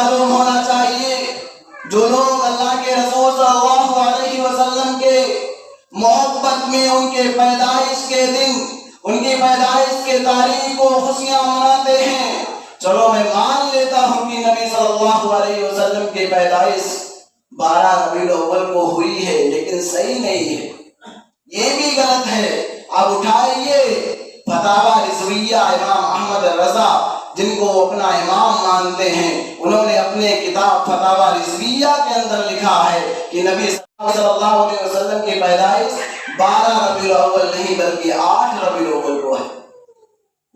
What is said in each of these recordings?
معلوم ہونا چاہیے جو لوگ اللہ کے رسول صلی اللہ علیہ وسلم کے محبت میں ان کے پیدائش کے دن، ان کی پیدائش کے تاریخ کو خوشیاں مناتے ہیں، چلو میں مان لیتا ہوں کہ نبی صلی اللہ علیہ وسلم کی پیدائش 12 ربیع الاول کو ہوئی ہے، لیکن صحیح نہیں ہے، یہ بھی غلط ہے۔ اب اٹھائیے فتاوی رضویہ امام احمد رضا، جن کو وہ اپنا امام مانتے ہیں، انہوں نے اپنے کتاب فتاوی رضویہ کے اندر لکھا ہے کہ نبی صلی اللہ علیہ وسلم کی پیدائش 12 ربیع الاول نہیں بلکہ 8 ربیع الاول کو ہے۔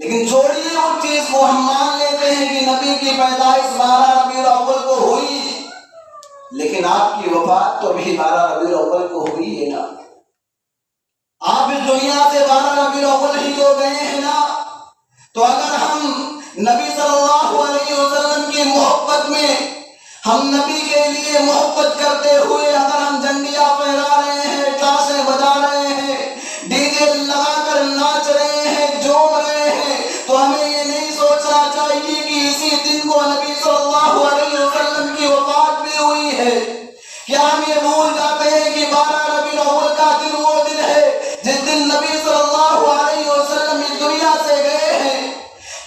لیکن چھوڑیے اس چیز کو، ہم مان لیتے ہیں کہ نبی کی پیدائش 12 ربیع الاول کو ہوئی، لیکن آپ کی وفات تو بھی 12 ربیع الاول کو ہوئی ہے نا، آپ اس دنیا سے 12 ربیع الاول ہی تو گئے ہیں نا۔ تو اگر ہم نبی صلی اللہ علیہ وسلم کی محبت میں، ہم نبی کے لیے محبت کرتے ہوئے اگر ہم جھنڈیاں پھہرا رہے ہیں، تاشے بجا رہے ہیں، ڈی جے لگا کر ناچ رہے ہیں، جھوم رہے ہیں، تو ہمیں یہ نہیں سوچنا چاہیے کہ اسی دن کو نبی صلی اللہ علیہ وسلم کی وفات بھی ہوئی ہے۔ کیا ہم یہ بھول جاتے ہیں کہ 12 ربیع الاول کا دن وہ دن ہے جس دن نبی صلی اللہ علیہ وسلم اس دنیا سے گئے ہیں؟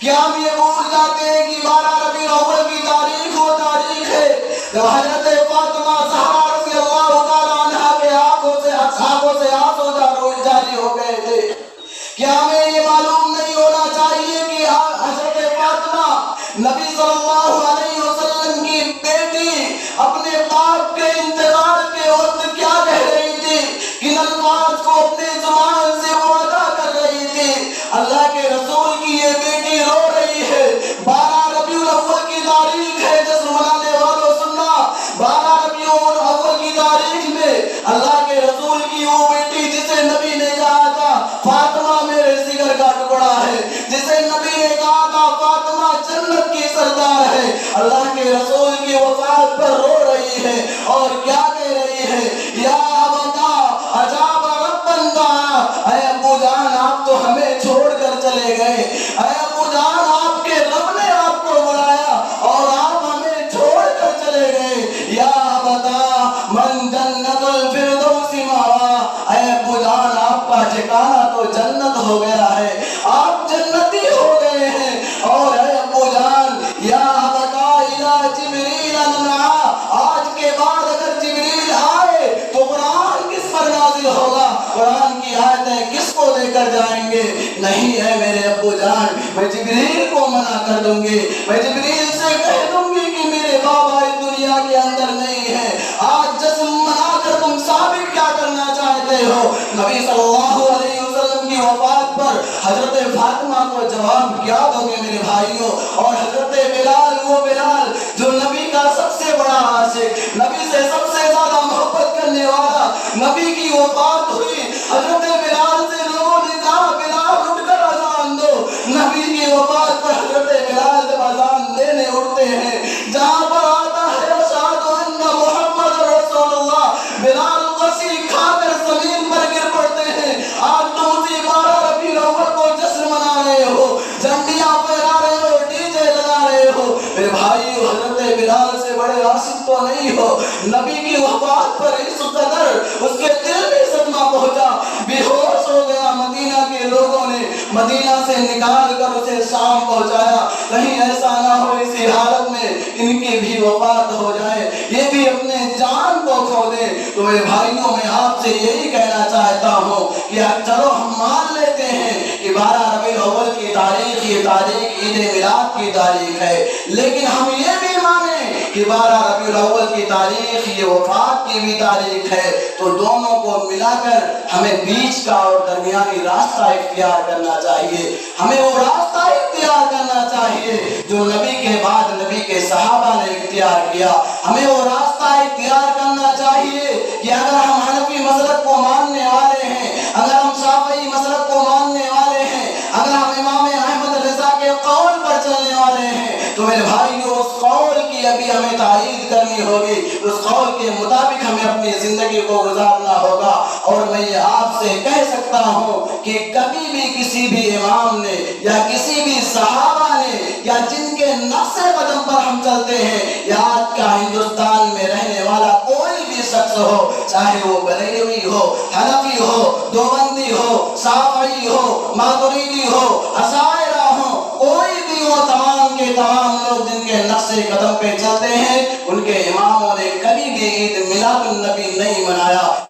کیا ہم یہ بھول جاتے ہیں کہ 12 ربیع الاول کی تاریخ وہ تاریخ ہے جب حضرت فاطمہ زہرا رضی اللہ تعالیٰ عنہا کے آنکھوں سے آنسو جاری ہو گئے تھے؟ کیا ہمیں یہ معلوم نہیں ہونا چاہیے کہ حضرت فاطمہ نبی صلی اللہ علیہ وسلم کی بیٹی اپنے باپ کے انتقال کے وقت کیا کہہ رہی تھی، کن الفاظ کو اپنے زبان سے وہ ادا کر رہی تھی؟ اللہ کے رسول کی یہ بیٹی رو رہی ہے، 12 ربیع الاول کی تاریخ ہے، جشن منانے والوں سننا، 12 ربیع الاول کی تاریخ میں اللہ کے رسول کی وہ بیٹی جسے نبی نے کہا تھا فاطمہ میرے جگر کا ٹکڑا ہے، جسے نبی نے کہا تھا فاطمہ جنت کی سردار ہے، اللہ کے رسول کی وفات پر رو رہی ہے اور کیا کہہ رہی ہے؟ یا ابتا عجاب ربن دعا، اے ابو جان آپ تو ہمیں چھوڑ کر چلے گئے، اے ابو جان آپ کے رب نے آپ کو بلایا اور آپ ہمیں چھوڑ کر چلے گئے، یا ابتا من جنت الفردوس ماوا، اے ابو جان آپ کا ٹھکانہ تو جنت ہو گیا ہے، آپ جنتی ہو گئے ہیں، اور اے ابو جان یا ابتا الی جبریل انعا، آج کے بعد اگر جبریل آئے تو قرآن کس پر نازل ہوگا، قرآن کی آیتیں کس کو لے کر جائیں گے؟ نہیں ہے میرے ابو جان، میں جبریل کو منع کر دوں گی، میں جبریل سے کہہ دوں گی کہ میرے بابا اس دنیا کے اندر نہیں ہے، آج جشن منا کر تم ثابت کیا کرنا چاہتے ہو؟ نبی صلی اللہ علیہ وسلم کی وفات پر حضرت فاطمہ کو جواب کیا دو گے میرے بھائیوں؟ اور حضرت بلال، وہ بلال جو نبی کا سب سے بڑا عاشق، نبی سے سب سے زیادہ محبت کرنے والا، نبی کی وفات ہوئی، حضرت بلال سے لوگوں نے کہا بلال اٹھ کر اذان دو، نبی کی وفات پر حضرت بلال جب اذان دینے اٹھتے ہیں، جہاں پر آتا ہے اشہد ان محمد رسول اللہ، بلال غسی کھا کر زمین پر گر پڑتے ہیں۔ آج تم اسی 12 ربیع الاول کو جشن منا رہے ہو، جھنڈیاں پھہرا رہے ہو، ڈی جے لگا رہے ہو، میرے بھائیو حضرت بلال سے بڑے عاشق تو نہیں ہو، نبی کی وفات پر اس قدر اس کے دل میں صدمہ پہنچا، بے ہوش ہو گیا، مدینہ کے لوگوں نے مدینہ سے نکال کر اسے شام پہنچایا، کہیں ایسا نہ ہو اسی حالت میں ان کی بھی وفات ہو جائے، یہ بھی اپنے جان کو کھو دے۔ تو میرے بھائیوں میں آپ سے یہی کہنا چاہتا ہوں کہ چلو ہم مان لیتے ہیں کہ 12 ربیع الاول کی تاریخ یہ تاریخ عید میلاد کی تاریخ ہے، لیکن ہم یہ بھی مانیں کہ 12 ربیع الاول کی تاریخ یہ وفات کی بھی تاریخ ہے، تو دونوں کو ملا کر ہمیں بیچ کا اور درمیانی راستہ اختیار کرنا چاہیے، ہمیں وہ راستہ اختیار کرنا چاہیے جو نبی کے بعد نبی کے صحابہ نے اختیار کیا، ہمیں وہ راستہ اختیار کرنا چاہیے کہ اگر ہم حنفی مسلک کو ماننے والے ہیں، اگر ہم شافعی مسلک کو ماننے والے ہیں، اگر ہم امام احمد رضا کے قول پر چلنے والے ہیں، تو میرے بھائیو اس قول کی ابھی ہمیں تائید کرنی ہوگی، اس قول کے مطابق ہمیں اپنی زندگی کو گزارنا ہوگا، اور میں یہ آپ سے کہہ سکتا ہوں کہ کبھی بھی کسی بھی امام نے یا کسی بھی صحابہ نے یا جن کے نقش قدم پر ہم چلتے ہیں یا آج کا ہندوستان میں رہنے والا کوئی بھی شخص ہو، چاہے وہ بریلوی ہو، حنفی ہو، دیوبندی ہو، شافعی ہو، ماتریدی ہو، اشاعرہ ہو، کوئی بھی ہو، تمام کے تمام لوگ جن کے نقش قدم پہ چلتے ہیں ان کے اماموں نے کبھی بھی عید میلاد النبی نہیں منایا۔